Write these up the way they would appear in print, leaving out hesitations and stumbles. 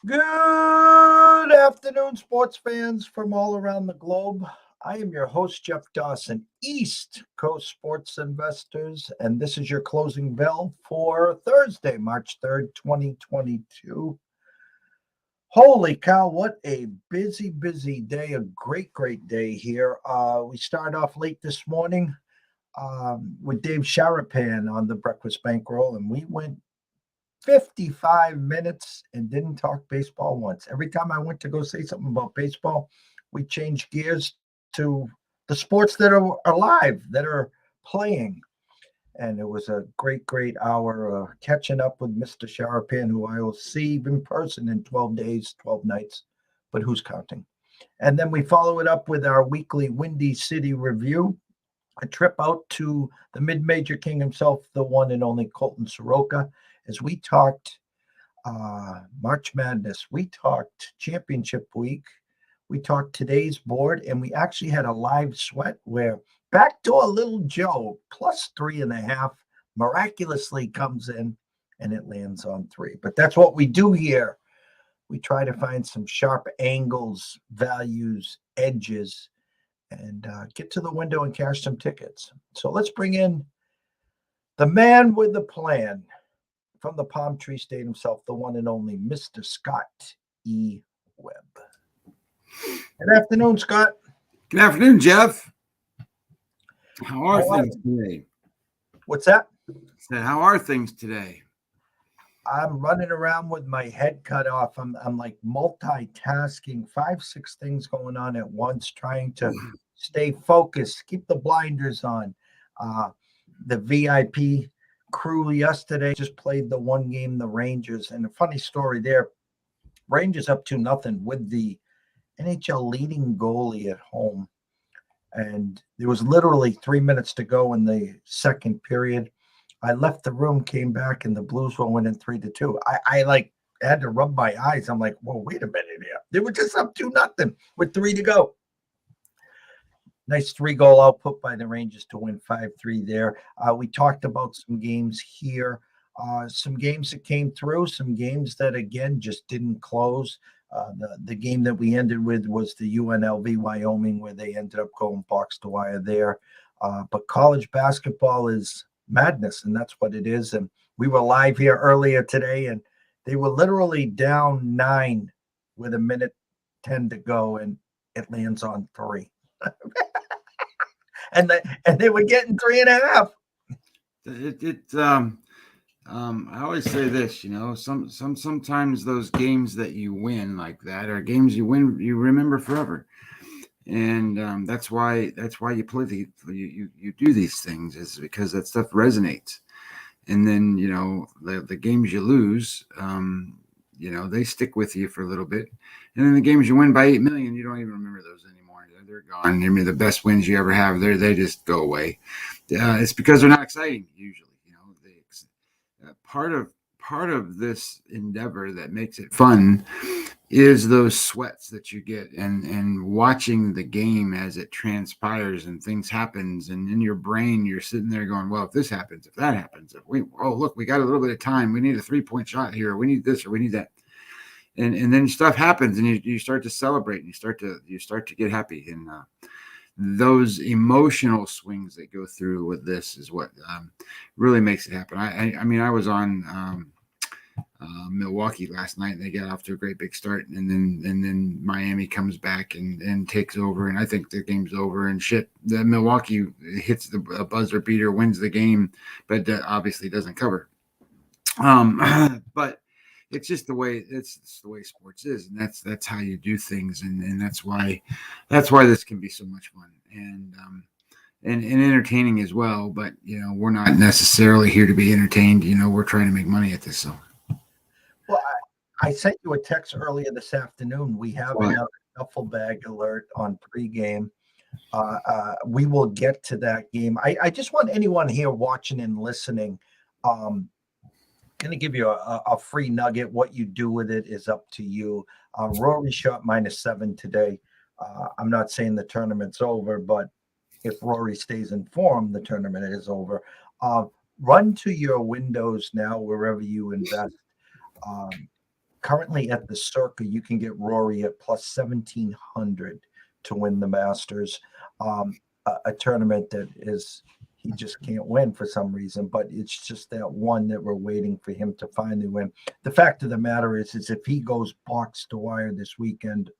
Good afternoon, sports fans from all around the globe. I am your host, Jeff Dawson, East Coast Sports Investors, and this is your closing bell for Thursday, March 3rd, 2022. Holy cow, what a busy day, a great day here. We started off late this morning with Dave Sharapan on the Breakfast Bankroll, and we went 55 minutes and didn't talk baseball once. Every time I went to go say something about baseball, we changed gears to the sports that are alive, that are playing. And it was a great hour catching up with Mr. Sharapan, who I will see in person in 12 days, 12 nights, but who's counting? And then we follow it up with our weekly Windy City review, a trip out to the mid-major king himself, the one and only Colton Soroka, as we talked March Madness, we talked championship week, we talked today's board, and we actually had a live sweat where backdoor little Joe plus 3.5 miraculously comes in and it lands on 3. But that's what we do here. We try to find some sharp angles, values, edges, and get to the window and cash some tickets. So let's bring in the man with the plan from the Palm Tree State himself, the one and only Mr. Scott E. Webb. Good afternoon, Scott. Good afternoon, Jeff. How are things today? What's that? How are things today? I'm running around with my head cut off. I'm like multitasking, 5-6 things going on at once, trying to stay focused, keep the blinders on. The VIP crew yesterday just played the one game, the Rangers, and a funny story there. Rangers up 2-0 with the NHL leading goalie at home, and there was literally 3 minutes to go in the second period. I left the room, came back, and the Blues were winning 3-2. I like had to rub my eyes. I'm like, whoa, wait a minute here. They were just up 2-0 with 3 to go. Nice 3-goal output by the Rangers to win 5-3 there. We talked about some games here, some games that came through, some games that, again, just didn't close. The game that we ended with was the UNLV Wyoming, where they ended up going box to wire there. But college basketball is madness, and that's what it is. And we were live here earlier today, and they were literally down 9 with 1:10 to go, and it lands on 3. and they were getting 3.5. I always say this, sometimes those games that you win like that are games you remember forever, and that's why you play you do these things, is because that stuff resonates. And then the games you lose, they stick with you for a little bit, and then the games you win by 8 million, you don't even remember those anymore. They're gone. I mean, the best wins you ever have, they just go away. It's because they're not exciting usually. Part of this endeavor that makes it fun is those sweats that you get, and watching the game as it transpires and things happens, and in your brain you're sitting there going, well, if this happens, if that happens, look, we got a little bit of time, we need a 3-point shot here, we need this or we need that, and then stuff happens, and you start to celebrate, and you start to get happy, and those emotional swings that go through with this is what really makes it happen. I mean, I was on Milwaukee last night, and they got off to a great big start, and then Miami comes back and takes over, and I think the game's over, and shit, the Milwaukee hits the buzzer beater, wins the game, but obviously doesn't cover. But it's just the way sports is, and that's how you do things, and that's why this can be so much fun and entertaining as well. But we're not necessarily here to be entertained. We're trying to make money at this. So, well, I sent you a text earlier this afternoon. We have another duffel bag alert on pregame. We will get to that game. I just want anyone here watching and listening. Going to give you a free nugget. What you do with it is up to you. Rory shot -7 today. I'm not saying the tournament's over, but if Rory stays in form, the tournament is over. Run to your windows now, wherever you invest. Currently at the Circa, you can get Rory at plus 1,700 to win the Masters, a tournament that is he just can't win for some reason. But it's just that one that we're waiting for him to finally win. The fact of the matter is if he goes box to wire this weekend,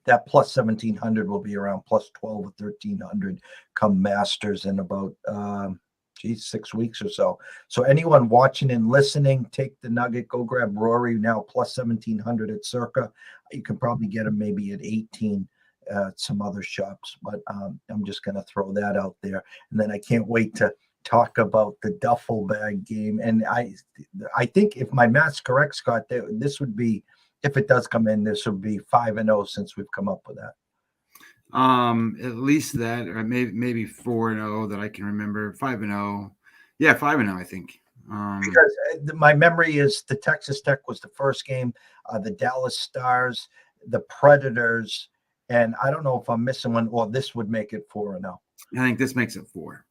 that plus 1,700 will be around plus 12 or 1,300 come Masters in about 6 weeks or so. So anyone watching and listening, take the nugget, go grab Rory now plus 1,700 at Circa. You can probably get him maybe at 18 at some other shops, but I'm just going to throw that out there. And then I can't wait to talk about the duffel bag game. And I think if my math's correct, Scott, this would be, if it does come in, this would be 5-0 since we've come up with that. At least that, or maybe 4-0 that I can remember. 5-0, yeah, 5-0, I think. Because my memory is the Texas Tech was the first game, the Dallas Stars, the Predators, and I don't know if I'm missing one, or this would make it 4-0. I think this makes it 4.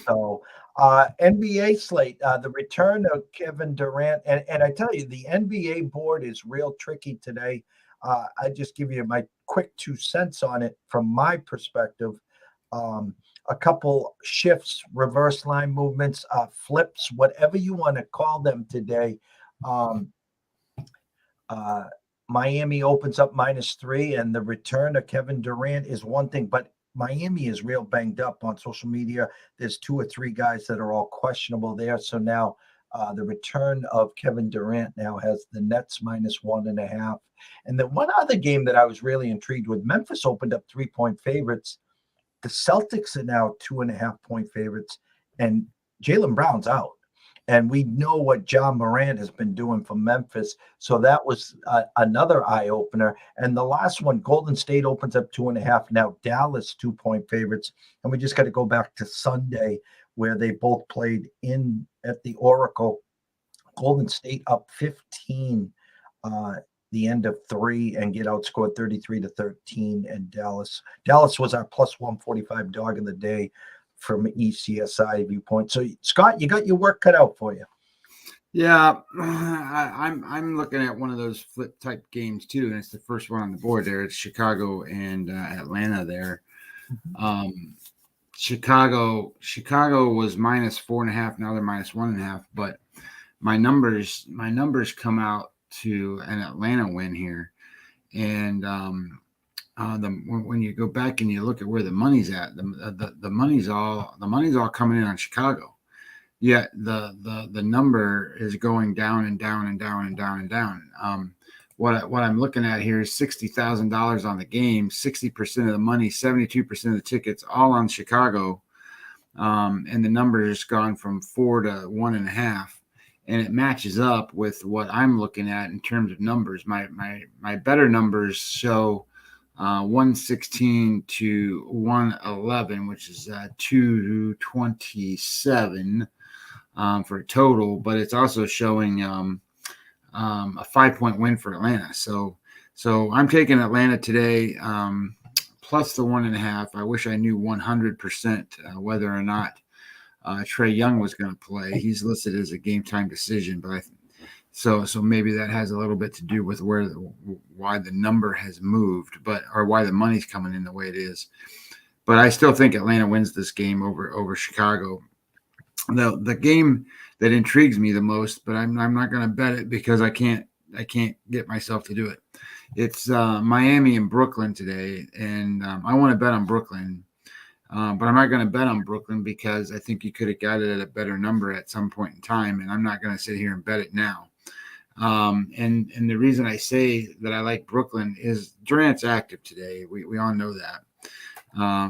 So NBA slate, the return of Kevin Durant, and I tell you, the NBA board is real tricky today. I just give you my quick 2 cents on it from my perspective. A couple shifts, reverse line movements, flips, whatever you want to call them today. Miami opens up -3, and the return of Kevin Durant is one thing, but Miami is real banged up on social media. There's 2 or 3 guys that are all questionable there. So now the return of Kevin Durant now has the Nets -1.5. And then one other game that I was really intrigued with, Memphis opened up 3-point favorites. The Celtics are now 2.5-point favorites, and Jaylen Brown's out. And we know what John Morant has been doing for Memphis. So that was another eye opener. And the last one, Golden State opens up 2.5. Now Dallas 2-point favorites. And we just got to go back to Sunday where they both played in at the Oracle. Golden State up 15 the end of 3 and get outscored 33-13. And Dallas was our plus 145 dog of the day from ECSI viewpoint. So Scott, you got your work cut out for you. Yeah, I'm looking at one of those flip type games too, and it's the first one on the board there. It's Chicago and Atlanta there. Chicago was -4.5. Now they're -1.5. But my numbers come out to an Atlanta win here, and when you go back and you look at where the money's at, the money's all coming in on Chicago. Yet the number is going down and down and down and down and down. What I'm looking at here is $60,000 on the game, 60% of the money, 72% of the tickets, all on Chicago, and the number has gone from 4 to 1.5. And it matches up with what I'm looking at in terms of numbers. My better numbers show 116 to 111, which is 227 for a total, but it's also showing a 5-point win for Atlanta. So I'm taking Atlanta today plus the 1.5. I wish I knew 100% whether or not Trae Young was going to play. He's listed as a game time decision, but so maybe that has a little bit to do with why the number has moved, or why the money's coming in the way it is. But I still think Atlanta wins this game over Chicago. The game that intrigues me the most, but I'm not going to bet it because I can't get myself to do it. It's Miami and Brooklyn today, and I want to bet on Brooklyn. But I'm not going to bet on Brooklyn because I think you could have got it at a better number at some point in time, and I'm not going to sit here and bet it now. And the reason I say that I like Brooklyn is Durant's active today. We all know that.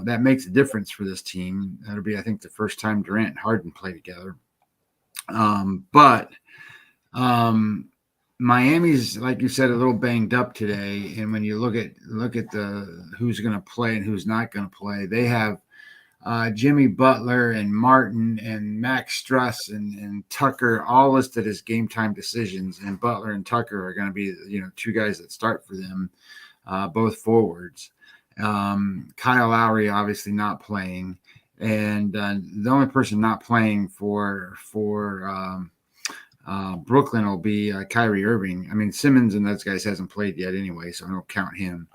That makes a difference for this team. That'll be, I think, the first time Durant and Harden play together. But Miami's, like you said, a little banged up today. And when you look at the who's going to play and who's not going to play, they have Jimmy Butler and Martin and Max Struss and Tucker all listed as game time decisions. And Butler and Tucker are going to be, 2 guys that start for them, both forwards. Kyle Lowry obviously not playing, and the only person not playing for Brooklyn will be Kyrie Irving. I mean, Simmons and those guys hasn't played yet anyway, so I don't count him.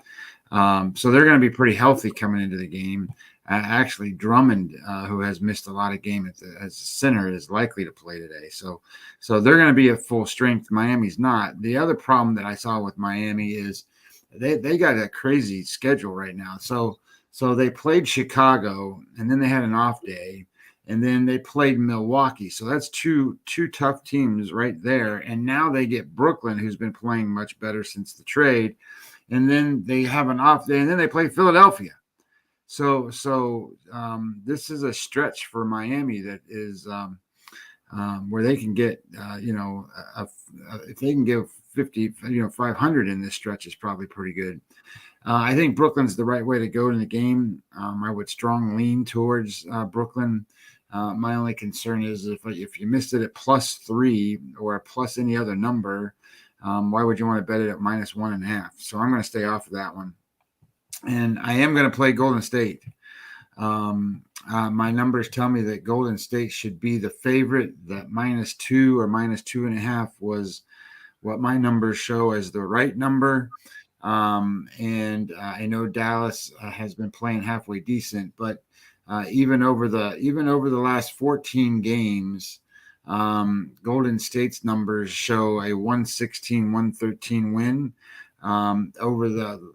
So they're going to be pretty healthy coming into the game. Actually, Drummond, who has missed a lot of games as a center, is likely to play today. So they're going to be at full strength. Miami's not. The other problem that I saw with Miami is they got a crazy schedule right now. So they played Chicago, and then they had an off day, and then they played Milwaukee. So that's two tough teams right there. And now they get Brooklyn, who's been playing much better since the trade. And then they have an off day, and then they play Philadelphia. So this is a stretch for Miami that is where they can get, if they can give 50, 500 in this stretch is probably pretty good. I think Brooklyn's the right way to go in the game. I would strongly lean towards Brooklyn. My only concern is if you missed it at +3 or plus any other number, why would you want to bet it at -1.5? So I'm going to stay off of that one. And I am going to play Golden State. My numbers tell me that Golden State should be the favorite. That -2 or -2.5 was what my numbers show as the right number. And I know Dallas has been playing halfway decent, but even over the last 14 games, Golden State's numbers show a 116-113 win. Over the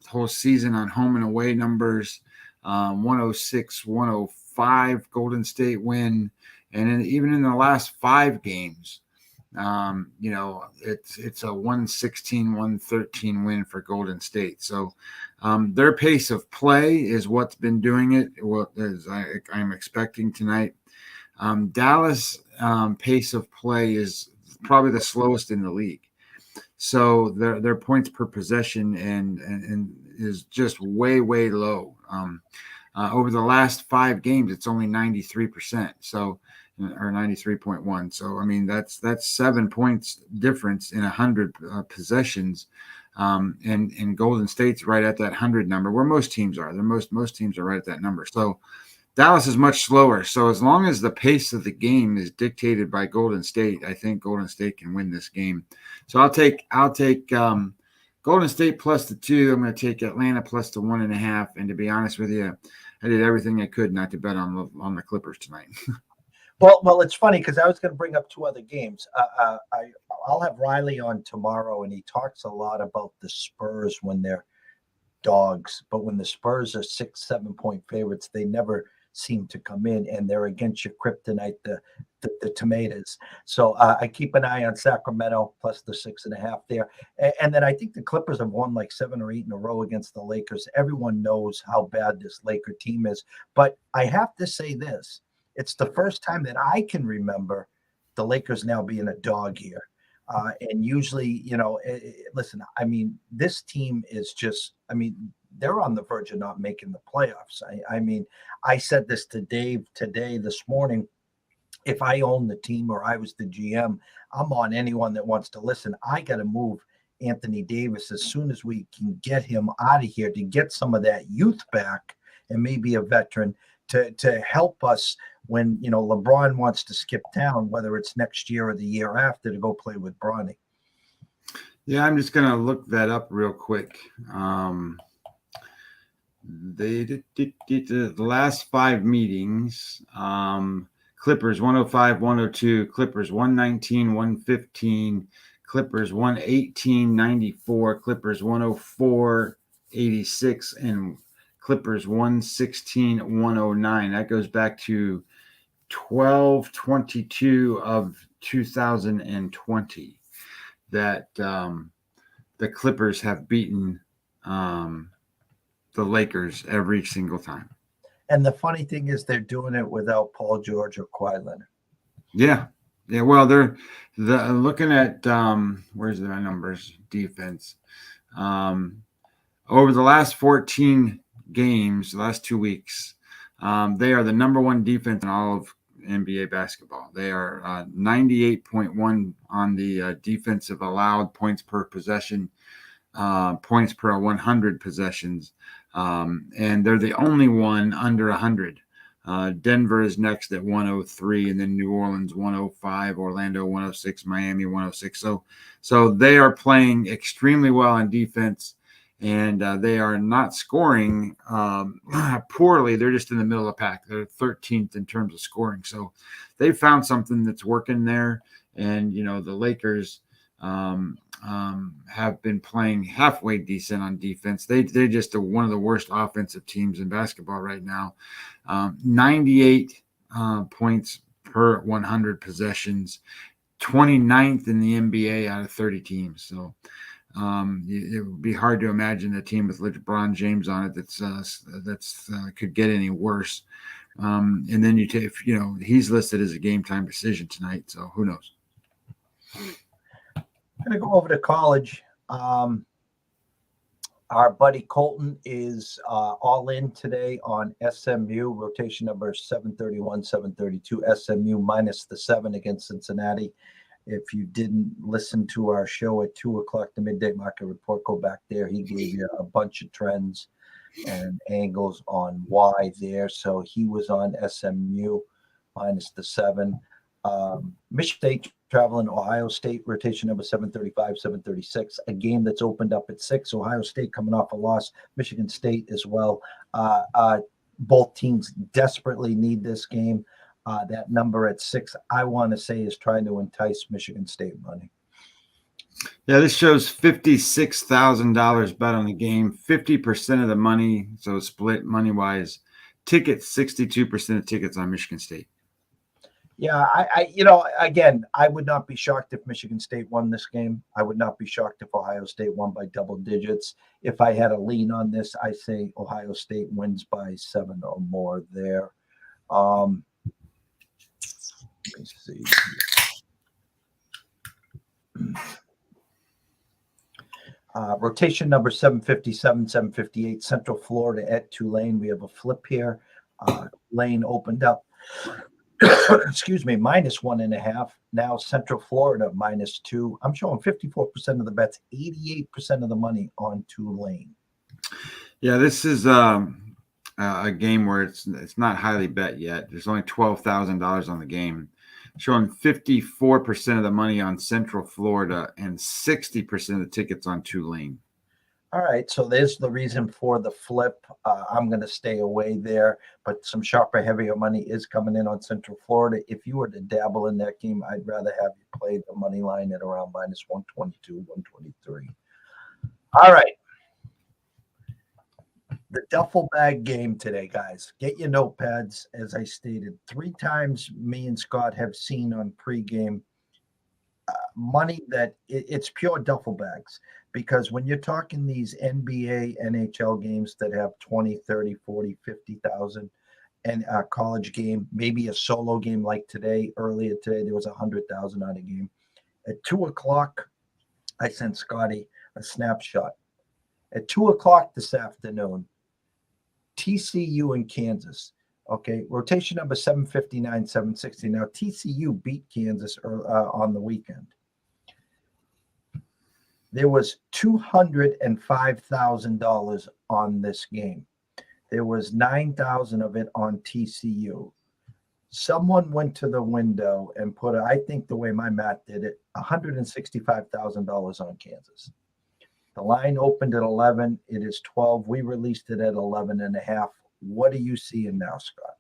whole season on home and away numbers, 106-105 Golden State win, and even in the last 5 games, it's a 116-113 win for Golden State. So their pace of play is what's been doing it. What is I'm expecting tonight. Dallas pace of play is probably the slowest in the league. So their points per possession and is just way low. Over the last 5 games, it's only 93%. So or 93.1. So I mean that's 7 points difference in 100 possessions. And Golden State's right at that 100 number, where most teams are. Most teams are right at that number. So Dallas is much slower. So as long as the pace of the game is dictated by Golden State, I think Golden State can win this game. So I'll take Golden State plus the 2. I'm going to take Atlanta plus the 1.5. And to be honest with you, I did everything I could not to bet on the Clippers tonight. Well, it's funny because I was going to bring up 2 other games. I'll have Riley on tomorrow, and he talks a lot about the Spurs when they're dogs, but when the Spurs are 6-7 point favorites, they never seem to come in, and they're against your kryptonite, the tomatoes. So I keep an eye on Sacramento plus the 6.5 there, and then I think the Clippers have won like 7 or 8 in a row against the Lakers. Everyone knows how bad this Laker team is, but I have to say this: it's the first time that I can remember the Lakers now being a dog here. And usually, listen, I mean, this team is just, I mean, they're on the verge of not making the playoffs. I mean, I said this to Dave this morning. If I own the team or I was the GM, I'm on anyone that wants to listen. I got to move Anthony Davis as soon as we can get him out of here to get some of that youth back and maybe a veteran to help us when LeBron wants to skip town, whether it's next year or the year after, to go play with Bronny. Yeah, I'm just gonna look that up real quick. The last 5 meetings, Clippers 105-102, Clippers 119-115, Clippers 118-94, Clippers 104-86, and Clippers 116-109. That goes back to 12/22 of 2020 that the Clippers have beaten the Lakers every single time. And the funny thing is they're doing it without Paul George or Kawhi Leonard. Yeah. Well, they're looking at where's their numbers defense. Over the last 14 games, the last 2 weeks, they are the number 1 defense in all of NBA basketball. They are 98.1 on the defensive allowed points per possession, points per 100 possessions, and they're the only one under 100 Denver is next at 103, and then New Orleans 105, Orlando 106, Miami 106. So they are playing extremely well on defense, and they are not scoring poorly. They're just in the middle of the pack. They're 13th in terms of scoring. So they found something that's working there. And, the Lakers have been playing halfway decent on defense. They're just one of the worst offensive teams in basketball right now. 98 points per 100 possessions, 29th in the NBA out of 30 teams. So it would be hard to imagine a team with LeBron James on it that's could get any worse. And then he's listed as a game time decision tonight. So who knows? I'm going to go over to college. Our buddy Colton is all in today on SMU, rotation number 731, 732, SMU minus the 7 against Cincinnati. If you didn't listen to our show at 2 o'clock, the midday market report, go back there. He gave you a bunch of trends and angles on why there. So he was on SMU minus the 7. Michigan State traveling Ohio State, rotation number 735, 736, a game that's opened up at 6. Ohio State coming off a loss, Michigan State as well. Both teams desperately need this game. That number at 6, I want to say, is trying to entice Michigan State money. Yeah, this shows $56,000 bet on the game, 50% of the money, so split money-wise. Tickets, 62% of tickets on Michigan State. Yeah, again, I would not be shocked if Michigan State won this game. I would not be shocked if Ohio State won by double digits. If I had a lean on this, I say Ohio State wins by 7 or more there. Let me see. Rotation number 757, 758, Central Florida at Tulane. We have a flip here. Tulane opened up. Excuse me, minus 1.5. Now Central Florida minus 2. I'm showing 54% of the bets, 88% of the money on Tulane. Yeah, this is a game where it's not highly bet yet. There's only $12,000 on the game, showing 54% of the money on Central Florida and 60% of the tickets on Tulane. All right, so there's the reason for the flip. I'm going to stay away there, but some sharper, heavier money is coming in on Central Florida. If you were to dabble in that game, I'd rather have you play the money line at around minus 122, 123. All right. The duffel bag game today, guys. Get your notepads. As I stated, 3 times me and Scott have seen on pregame money that it's pure duffel bags. Because when you're talking these NBA, NHL games that have 20, 30, 40, 50,000 and a college game, maybe a solo game like today, earlier today, there was 100,000 on a game. At 2 o'clock, I sent Scotty a snapshot. At 2 o'clock this afternoon, TCU and Kansas. Okay, rotation number 759, 760. Now, TCU beat Kansas on the weekend. There was $205,000 on this game. There was 9,000 of it on TCU. Someone went to the window and put, I think the way my math did it, $165,000 on Kansas. The line opened at 11. It is 12. We released it at 11.5. What are you seeing now, Scott?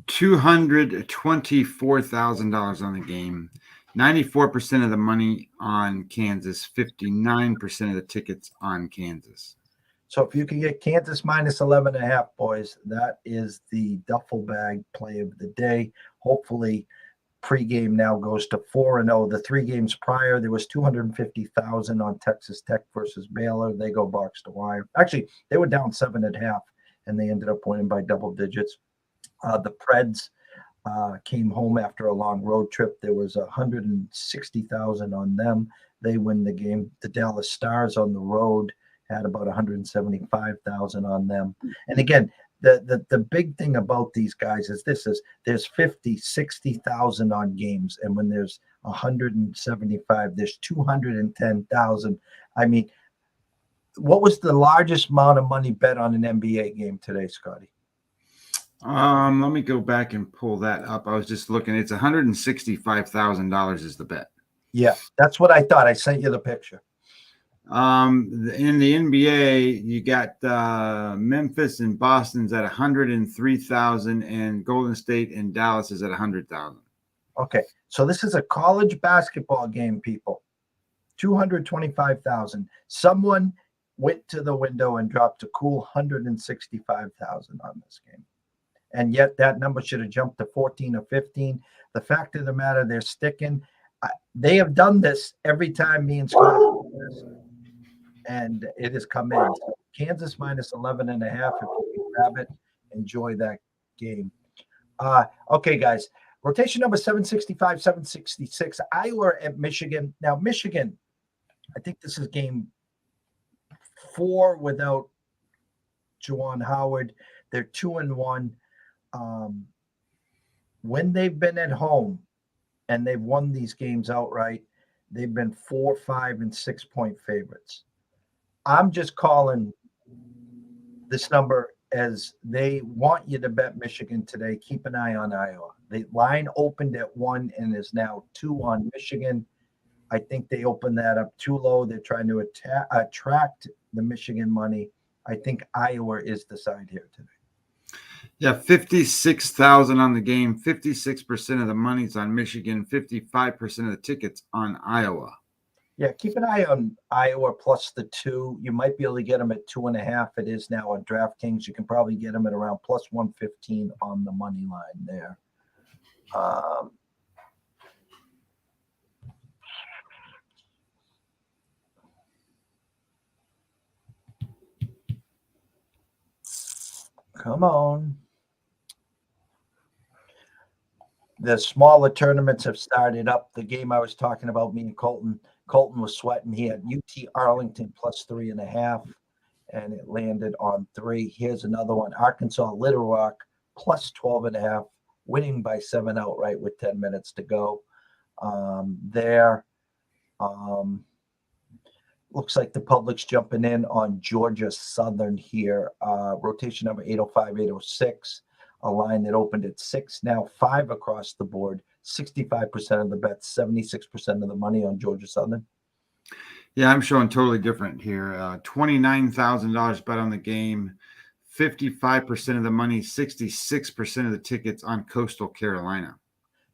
$224,000 on the game. 94% of the money on Kansas, 59% of the tickets on Kansas. So if you can get Kansas minus 11.5, boys, that is the duffel bag play of the day. Hopefully, pregame now goes to 4-0. The 3 games prior, there was 250,000 on Texas Tech versus Baylor. They go box to wire. Actually, they were down 7.5, and they ended up winning by double digits. The Preds came home after a long road trip. There was 160,000 on them. They win the game. The Dallas Stars on the road had about 175,000 on them. And again, the big thing about these guys is there's 50, 60,000 on games. And when there's 175, there's 210,000. I mean, what was the largest amount of money bet on an NBA game today, Scotty? Let me go back and pull that up. I was just looking. It's $165,000 is the bet. Yeah, that's what I thought. I sent you the picture. In the NBA, you got Memphis and Boston's at 103,000, and Golden State and Dallas is at 100,000. Okay, so this is a college basketball game, people. 225,000. Someone went to the window and dropped a cool 165,000 on this game. And yet that number should have jumped to 14 or 15. The fact of the matter, they're sticking. They have done this every time me and Scott, and it has come in. So Kansas minus 11 and a half. If you can grab it, enjoy that game. Okay, guys. Rotation number 765, 766. Iowa at Michigan. Now, Michigan, I think this is game 4 without Juwan Howard. They're 2-1. When they've been at home and they've won these games outright, they've been 4, 5, and 6-point favorites. I'm just calling this number as they want you to bet Michigan today. Keep an eye on Iowa. The line opened at 1 and is now 2 on Michigan. I think they opened that up too low. They're trying to attract the Michigan money. I think Iowa is the side here today. Yeah, 56,000 on the game. 56% of the money's on Michigan. 55% of the tickets on Iowa. Yeah, keep an eye on Iowa plus the 2. You might be able to get them at 2.5. It is now on DraftKings. You can probably get them at around plus 115 on the money line there. Come on. The smaller tournaments have started up. The game I was talking about, me and Colton was sweating. He had UT Arlington plus 3.5, and it landed on 3. Here's another one. Arkansas Little Rock plus 12.5, winning by 7 outright with 10 minutes to go. Looks like the public's jumping in on Georgia Southern here. Rotation number 805, 806. A line that opened at 6, now 5 across the board. 65% of the bets, 76% of the money on Georgia Southern. Yeah, I'm showing totally different here. $29,000 bet on the game, 55% of the money, 66% of the tickets on Coastal Carolina.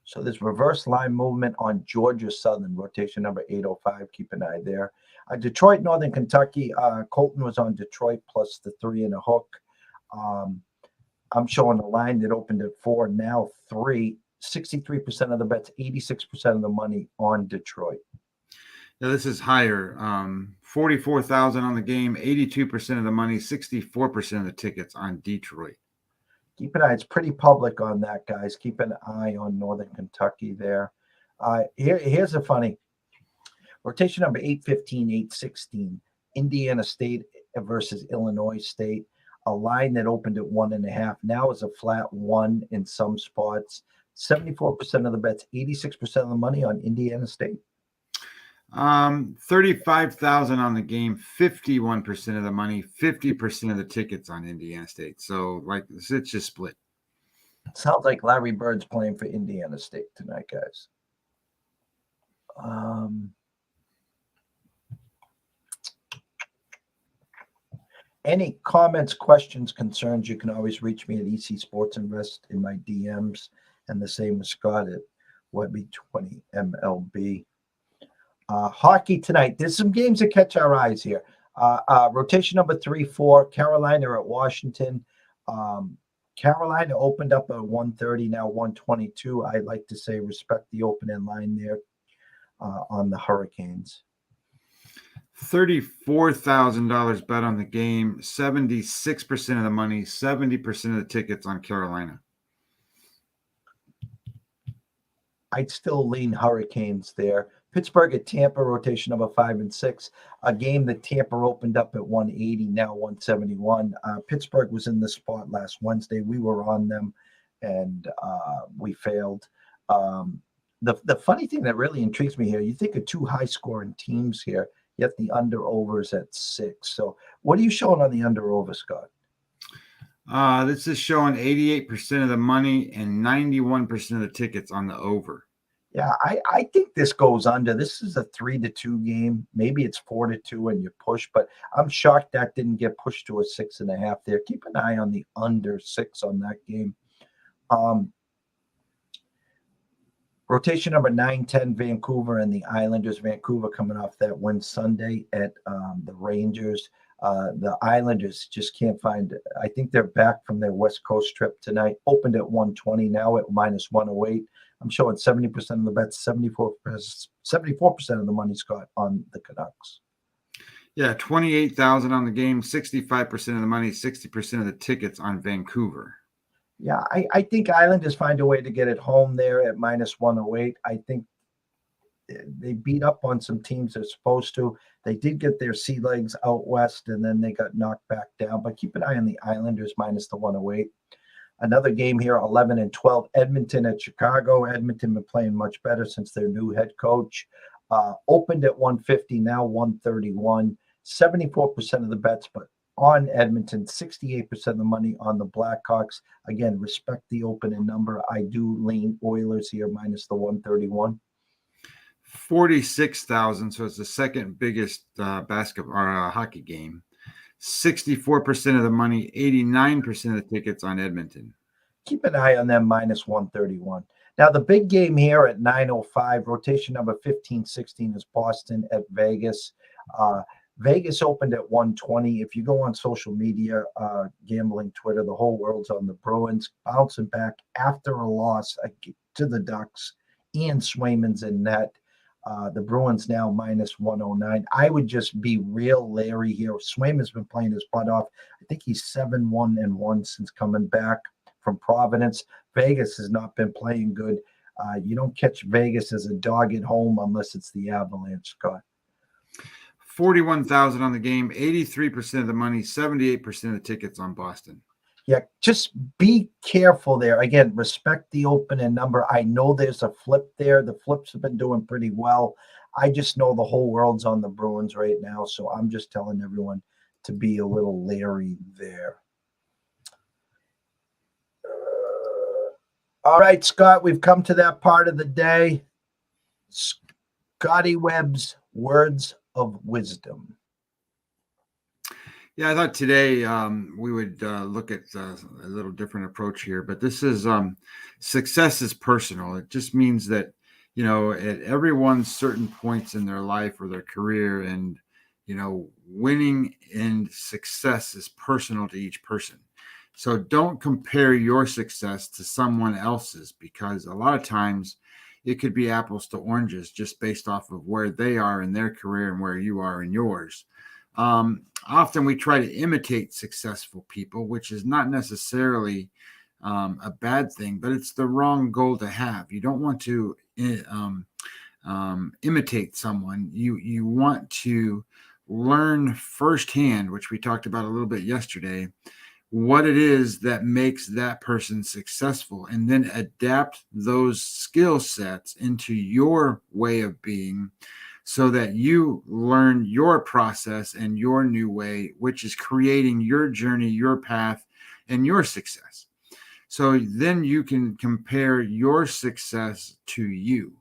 So there's reverse line movement on Georgia Southern, rotation number 805. Keep an eye there. Detroit, Northern Kentucky. Colton was on Detroit plus the 3 and a hook. I'm showing a line that opened at 4, now 3. 63% of the bets, 86% of the money on Detroit. Now this is higher. 44,000 on the game, 82% of the money, 64% of the tickets on Detroit. Keep an eye. It's pretty public on that, guys. Keep an eye on Northern Kentucky there. Here's a funny rotation number 815, 816. Indiana State versus Illinois State. A line that opened at 1.5 now is a flat 1 in some spots. 74% of the bets, 86% of the money on Indiana State. 35,000 on the game, 51% of the money, 50% of the tickets on Indiana State. So like it's just split. Sounds like Larry Bird's playing for Indiana State tonight, guys. Any comments, questions, concerns, you can always reach me at EC Sports Invest in my DMs, and the same with Scott at Webby20 MLB. Hockey tonight. There's some games that catch our eyes here. Rotation number 3-4, Carolina at Washington. Carolina opened up at 130, now 122. I like to say respect the opening line there on the Hurricanes. $34,000 bet on the game, 76% of the money, 70% of the tickets on Carolina. I'd still lean Hurricanes there. Pittsburgh at Tampa, rotation number 5 and 6. A game that Tampa opened up at 180, now 171. Pittsburgh was in the spot last Wednesday. We were on them, and we failed. The funny thing that really intrigues me here, you think of 2 high-scoring teams here, yet the under-over is at 6. So what are you showing on the under-over, Scott? This is showing 88% of the money and 91% of the tickets on the over. Yeah, I think this goes under. This is a 3-2 game. Maybe it's 4-2 and you push, but I'm shocked that didn't get pushed to a 6.5 there. Keep an eye on the under 6 on that game. Rotation number 9-10, Vancouver and the Islanders. Vancouver coming off that win Sunday at the Rangers. The Islanders just can't find it. I think they're back from their West Coast trip tonight. Opened at 120, now at minus 108. I'm showing 70% of the bets, 74% of the money, Scott, on the Canucks. Yeah, 28,000 on the game, 65% of the money, 60% of the tickets on Vancouver. Yeah, I think Islanders find a way to get it home there at minus 108. I think they beat up on some teams they're supposed to. They did get their sea legs out west, and then they got knocked back down. But keep an eye on the Islanders minus the 108. Another game here, 11-12, Edmonton at Chicago. Edmonton been playing much better since their new head coach. Opened at 150, now 131. 74% of the bets, but on Edmonton, 68% of the money on the Blackhawks. Again, respect the opening number. I do lean Oilers here minus the 131. 46,000, so it's the second biggest basketball or hockey game. 64% of the money, 89% of the tickets on Edmonton. Keep an eye on them minus 131. Now, the big game here at 9:05, rotation number 15-16 is Boston at Vegas. Vegas opened at 120. If you go on social media, gambling, Twitter, the whole world's on the Bruins, bouncing back after a loss to the Ducks. Ian Swayman's in net. The Bruins now minus 109. I would just be real leery here. Swayman's been playing his butt off. I think he's 7-1-1 since coming back from Providence. Vegas has not been playing good. You don't catch Vegas as a dog at home unless it's the Avalanche, Scott. 41,000 on the game, 83% of the money, 78% of the tickets on Boston. Yeah, just be careful there. Again, respect the opening number. I know there's a flip there. The flips have been doing pretty well. I just know the whole world's on the Bruins right now, so I'm just telling everyone to be a little leery there. All right, Scott, we've come to that part of the day. Scotty Webb's words of wisdom. Yeah, I thought today we would look at a little different approach here, but this is success is personal. It just means that, you know, at everyone's certain points in their life or their career, and, you know, winning and success is personal to each person. So don't compare your success to someone else's, because a lot of times it could be apples to oranges just based off of where they are in their career and where you are in yours. Often we try to imitate successful people, which is not necessarily a bad thing, but it's the wrong goal to have. You don't want to imitate someone. You want to learn firsthand, which we talked about a little bit yesterday, what it is that makes that person successful, and then adapt those skill sets into your way of being, so that you learn your process and your new way, which is creating your journey, your path, and your success. So then you can compare your success to you.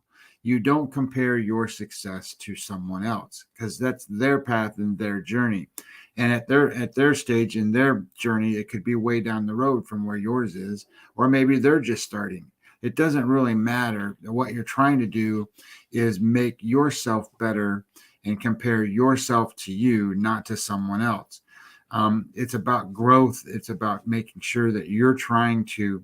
You don't compare your success to someone else, because that's their path and their journey. And at their stage in their journey, it could be way down the road from where yours is, or maybe they're just starting. It doesn't really matter. What you're trying to do is make yourself better and compare yourself to you, not to someone else. It's about growth. It's about making sure that you're trying to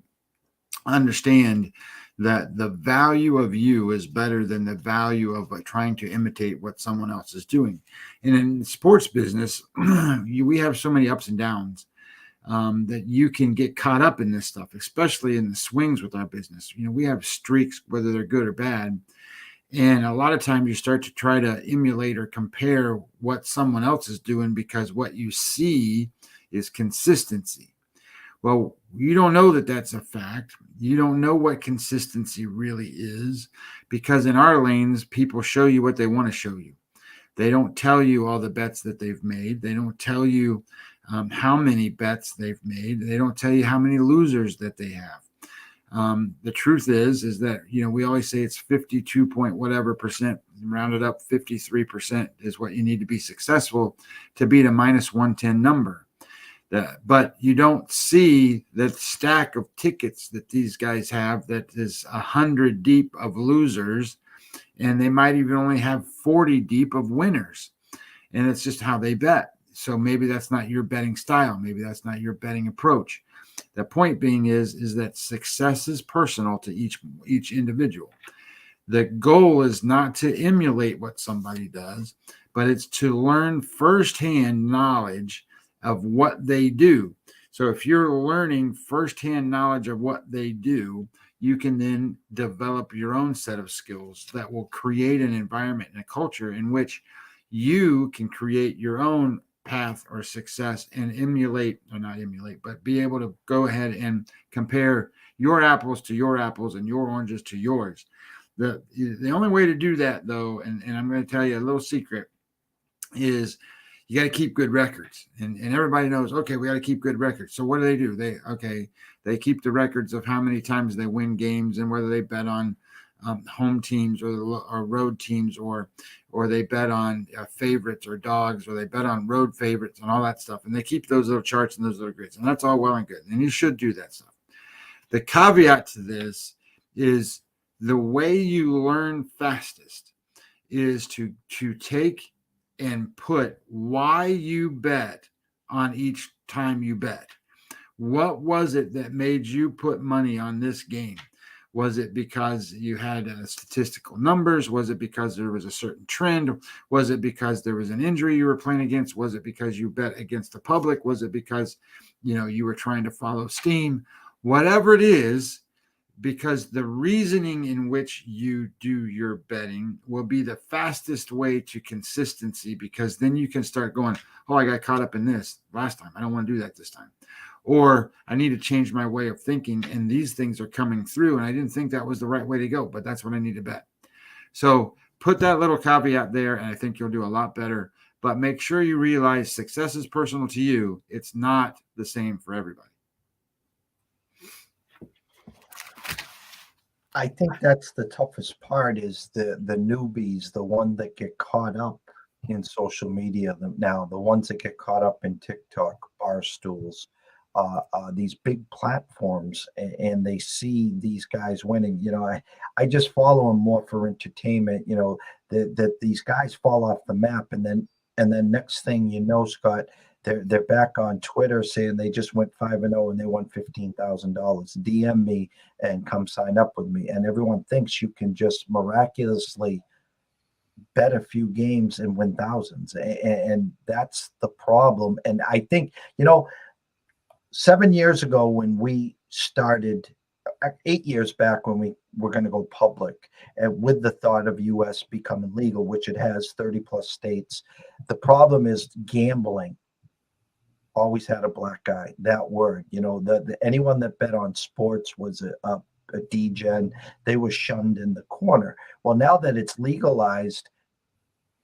understand that the value of you is better than the value of trying to imitate what someone else is doing. And in the sports business, we have so many ups and downs that you can get caught up in this stuff, especially in the swings with our business. You know, we have streaks, whether they're good or bad. And a lot of times you start to try to emulate or compare what someone else is doing, because what you see is consistency. Well, you don't know that that's a fact. You don't know what consistency really is, because in our lanes, people show you what they want to show you. They don't tell you all the bets that they've made. They don't tell you how many bets they've made. They don't tell you how many losers that they have. The truth is that, we always say it's 52 point whatever percent, rounded up 53% is what you need to be successful to beat a minus 110 number. But you don't see the stack of tickets that these guys have that is 100 deep of losers, and they might even only have 40 deep of winners. And it's just how they bet. So maybe that's not your betting style. Maybe that's not your betting approach. The point being is that success is personal to each individual. The goal is not to emulate what somebody does, but it's to learn firsthand knowledge of what they do. So if you're learning firsthand knowledge of what they do, you can then develop your own set of skills that will create an environment and a culture in which you can create your own path or success and not emulate, but be able to go ahead and compare your apples to your apples and your oranges to yours. The only way to do that, though, and I'm going to tell you a little secret, is you got to keep good records. And everybody knows, okay, we got to keep good records. So what do? They keep the records of how many times they win games and whether they bet on home teams or road teams, or they bet on favorites or dogs, or they bet on road favorites and all that stuff. And they keep those little charts and those little grids. And that's all well and good. And you should do that stuff. The caveat to this is the way you learn fastest is to take and put why you bet on each time you bet. What was it that made you put money on this game? Was it because you had statistical numbers? Was it because there was a certain trend? Was it because there was an injury you were playing against? Was it because you bet against the public? Was it because, you were trying to follow steam? Whatever it is, because the reasoning in which you do your betting will be the fastest way to consistency, because then you can start going, oh, I got caught up in this last time. I don't want to do that this time. Or I need to change my way of thinking, and these things are coming through, and I didn't think that was the right way to go, but that's what I need to bet. So put that little caveat there, and I think you'll do a lot better. But make sure you realize success is personal to you. It's not the same for everybody. I think that's the toughest part, is the newbies, the one that get caught up in social media now, the ones that get caught up in TikTok, bar stools, these big platforms, and they see these guys winning. I just follow them more for entertainment. That these guys fall off the map, and then next thing you know, Scott, they're back on Twitter saying they just went 5-0 and they won $15,000. DM me and come sign up with me, and everyone thinks you can just miraculously bet a few games and win thousands, and that's the problem. And I think 7 years ago when we started, 8 years back when we were going to go public, and with the thought of US becoming legal, which it has, 30 plus states, the problem is gambling always had a black eye. That word, anyone that bet on sports was a degen. They were shunned in the corner. Well, now that it's legalized,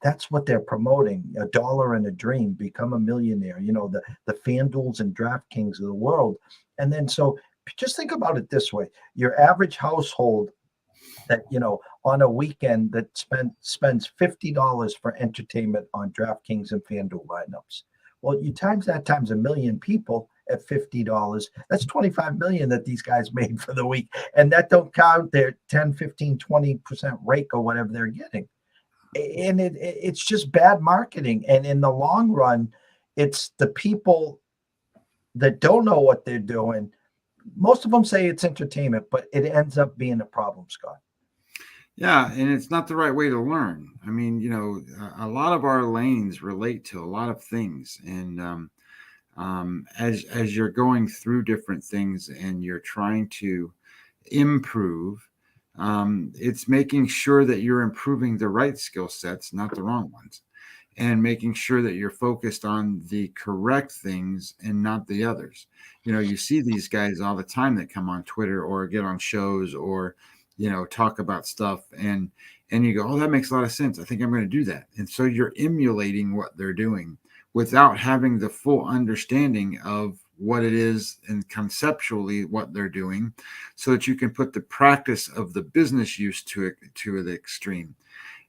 that's what they're promoting. A dollar and a dream, become a millionaire, the FanDuels and DraftKings of the world. And then, so just think about it this way. Your average household that, on a weekend that spends $50 for entertainment on DraftKings and FanDuel lineups. Well, you times that times a million people at $50, that's 25 million that these guys made for the week. And that don't count their 10, 15, 20% rake or whatever they're getting. And it's just bad marketing. And in the long run, it's the people that don't know what they're doing. Most of them say it's entertainment, but it ends up being a problem, Scott. Yeah, and it's not the right way to learn. I mean, a lot of our lanes relate to a lot of things. And as you're going through different things and you're trying to improve, it's making sure that you're improving the right skill sets, not the wrong ones, and making sure that you're focused on the correct things and not the others. You see these guys all the time that come on Twitter or get on shows or, talk about stuff, and you go, oh, that makes a lot of sense. I think I'm going to do that. And so you're emulating what they're doing without having the full understanding of what it is and conceptually what they're doing, so that you can put the practice of the business use to the extreme.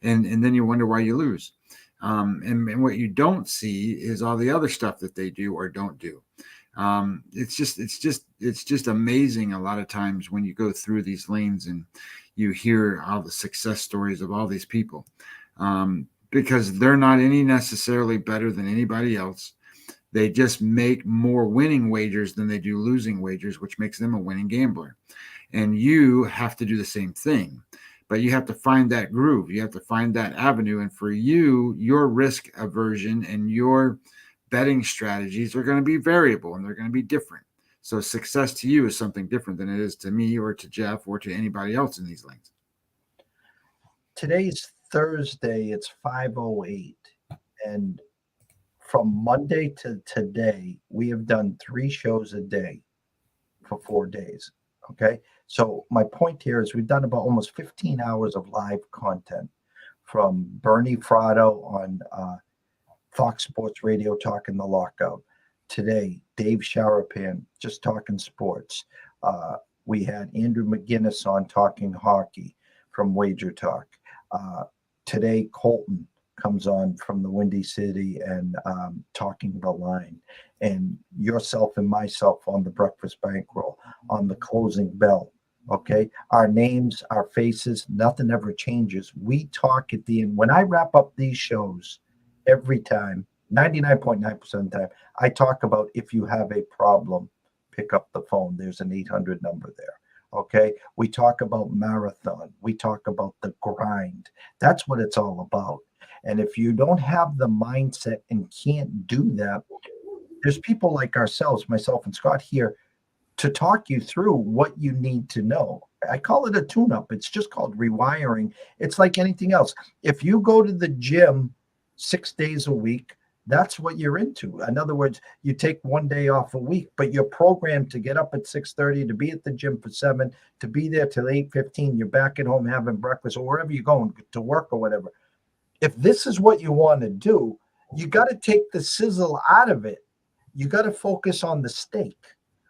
And then you wonder why you lose. And what you don't see is all the other stuff that they do or don't do. It's just amazing a lot of times when you go through these lanes and you hear all the success stories of all these people, because they're not any necessarily better than anybody else. They just make more winning wagers than they do losing wagers, which makes them a winning gambler. And you have to do the same thing, but you have to find that groove. You have to find that avenue. And for you, your risk aversion and your betting strategies are going to be variable and they're going to be different. So success to you is something different than it is to me or to Jeff or to anybody else in these lanes. Today's Thursday. It's 5:08, and from Monday to today, we have done 3 shows a day for 4 days. Okay. So my point here is we've done about almost 15 hours of live content, from Bernie Fratto on Fox Sports Radio talking the lockout. Today, Dave Sharapan just talking sports. We had Andrew McGinnis on talking hockey from Wager Talk. Today, Colton comes on from the Windy City and talking the line, and yourself and myself on the Breakfast Bankroll, on the Closing Bell. Okay, our names, our faces, nothing ever changes. We talk at the end. When I wrap up these shows, every time, 99.9% of the time, I talk about, if you have a problem, pick up the phone. There's an 800 number there. Okay, we talk about marathon. We talk about the grind. That's what it's all about. And if you don't have the mindset and can't do that, there's people like ourselves, myself and Scott here, to talk you through what you need to know. I call it a tune-up. It's just called rewiring. It's like anything else. If you go to the gym 6 days a week, that's what you're into. In other words, you take 1 day off a week, but you're programmed to get up at 6:30, to be at the gym for 7, to be there till 8:15. You're back at home having breakfast or wherever you're going to work or whatever. If this is what you want to do, you got to take the sizzle out of it. You got to focus on the steak.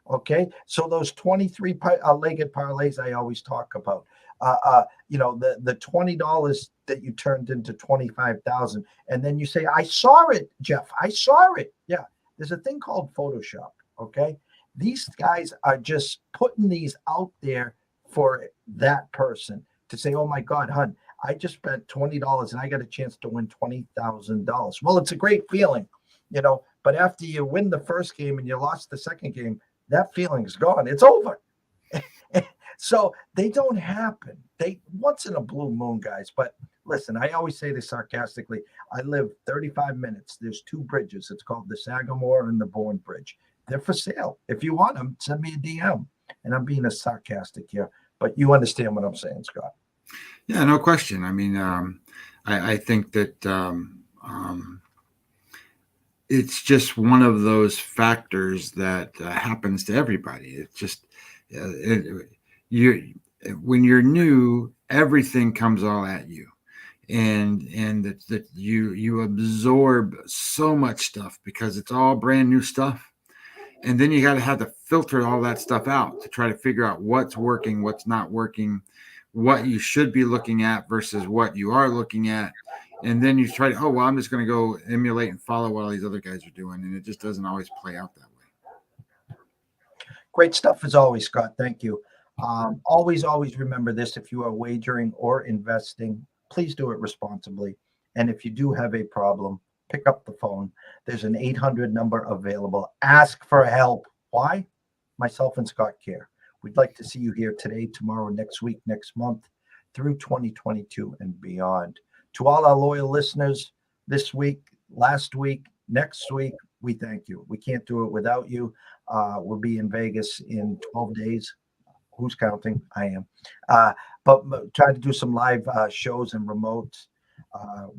Okay, so those 23-legged parlays I always talk about, the $20 that you turned into 25,000, and then you say, I saw it, Jeff, I saw it. Yeah, there's a thing called Photoshop. Okay, these guys are just putting these out there for that person to say, oh my God, hun, I just spent $20 and I got a chance to win $20,000. Well, it's a great feeling, but after you win the first game and you lost the second game, that feeling's gone. It's over. So they don't happen. They once in a blue moon, guys. But listen, I always say this sarcastically. I live 35 minutes. There's 2 bridges. It's called the Sagamore and the Bourne Bridge. They're for sale. If you want them, send me a DM. And I'm being a sarcastic here, but you understand what I'm saying, Scott. Yeah, no question. I mean, I think that it's just one of those factors that happens to everybody. It's just when you're new, everything comes all at you, and that you absorb so much stuff because it's all brand new stuff, and then you got to have to filter all that stuff out to try to figure out what's working, what's not working, what you should be looking at versus what you are looking at. And then you try to, I'm just going to go emulate and follow what all these other guys are doing. And it just doesn't always play out that way. Great stuff as always, Scott. Thank you. Always remember this. If you are wagering or investing, please do it responsibly. And if you do have a problem, pick up the phone. There's an 800 number available. Ask for help. Why? Myself and Scott care. We'd like to see you here today, tomorrow, next week, next month, through 2022 and beyond. To all our loyal listeners this week, last week, next week, we thank you. We can't do it without you. We'll be in Vegas in 12 days. Who's counting? I am. But try to do some live shows and remotes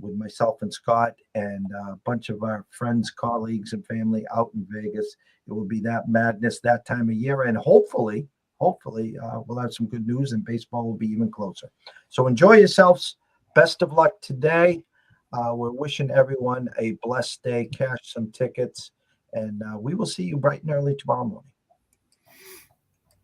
with myself and Scott and a bunch of our friends, colleagues, and family out in Vegas. It will be that madness that time of year. And hopefully, we'll have some good news and baseball will be even closer. So enjoy yourselves. Best of luck today. We're wishing everyone a blessed day. Cash some tickets, and we will see you bright and early tomorrow morning.